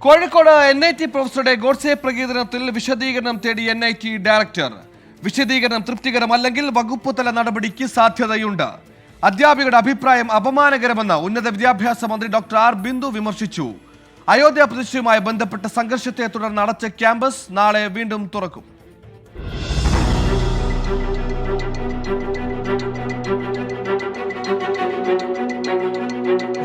Kozhikode NIT പ്രൊഫസറുടെ Godse പ്രകീർത്തനത്തിൽ വിശദീകരണം തേടി NIT director. വിശദീകരണം തൃപ്തികരമല്ലെങ്കിൽ വകുപ്പ് തല നടപടിക്ക് സാധ്യതയുണ്ട്. അധ്യാപികയുടെ അഭിപ്രായം അപമാനകരമെന്ന് ഉന്നത വിദ്യാഭ്യാസ മന്ത്രി ഡോക്ടർ ആർ ബിന്ദു വിമർശിച്ചു. അയോധ്യ പ്രതിഷ്ഠയുമായി ബന്ധപ്പെട്ട സംഘർഷത്തെ തുടർന്ന് അടച്ച ക്യാമ്പസ് നാളെ വീണ്ടും തുറക്കും.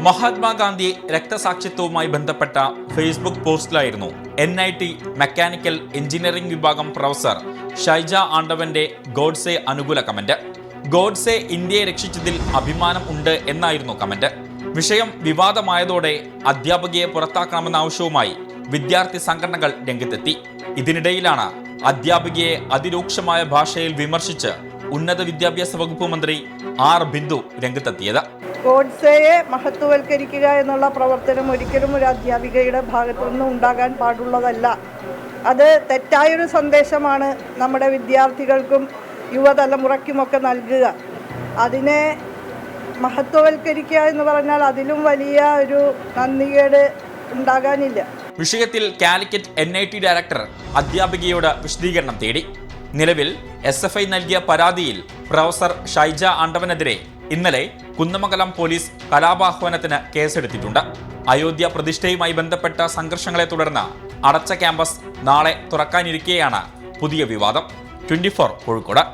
മഹാത്മാഗാന്ധി രക്തസാക്ഷിത്വവുമായി ബന്ധപ്പെട്ട ഫേസ്ബുക്ക് പോസ്റ്റിലായിരുന്നു NIT മെക്കാനിക്കൽ എഞ്ചിനീയറിംഗ് വിഭാഗം പ്രൊഫസർ ഷൈജ ആണ്ടവന്റെ ഗോഡ്സെ അനുകൂല കമന്റ്. ഗോഡ്സെ ഇന്ത്യയെ രക്ഷിച്ചതിൽ അഭിമാനം ഉണ്ട് എന്നായിരുന്നു കമന്റ്. വിഷയം വിവാദമായതോടെ അധ്യാപകയെ പുറത്താക്കണമെന്ന ആവശ്യവുമായി വിദ്യാർത്ഥി സംഘടനകൾ രംഗത്തെത്തി. ഇതിനിടയിലാണ് അധ്യാപികയെ അതിരൂക്ഷമായ ഭാഷയിൽ വിമർശിച്ച് ഉന്നത വിദ്യാഭ്യാസ വകുപ്പ് മന്ത്രി ആർ ബിന്ദു രംഗത്തെത്തിയത്. ഗോഡ്സെയെ മഹത്വവൽക്കരിക്കുക എന്നുള്ള പ്രവർത്തനം ഒരിക്കലും ഒരു അധ്യാപികയുടെ ഭാഗത്തു നിന്നും ഉണ്ടാകാൻ പാടുള്ളതല്ല. അത് തെറ്റായൊരു സന്ദേശമാണ് നമ്മുടെ വിദ്യാർത്ഥികൾക്കും യുവതലമുറയ്ക്കുമൊക്കെ നൽകുക. അതിനെ മഹത്വവൽക്കരിക്കുക എന്ന് പറഞ്ഞാൽ അതിലും വലിയ ഒരു നന്ദികേട് ഉണ്ടാകാനില്ല. വിഷയത്തിൽ കാലിക്കറ്റ് NIT ഡയറക്ടർ അധ്യാപികയോട് വിശദീകരണം തേടി. നിലവിൽ SFI നൽകിയ പരാതിയിൽ പ്രൊഫസർ ഷൈജ ആണ്ടവനെതിരെ ഇന്നലെ കുന്നമംഗലം പോലീസ് കലാപാഹ്വാനത്തിന് കേസെടുത്തിട്ടുണ്ട്. അയോധ്യ പ്രതിഷ്ഠയുമായി ബന്ധപ്പെട്ട സംഘർഷങ്ങളെ തുടർന്ന് അടച്ച ക്യാമ്പസ് നാളെ തുറക്കാനിരിക്കെയാണ് പുതിയ വിവാദം. 24 കോഴിക്കോട്.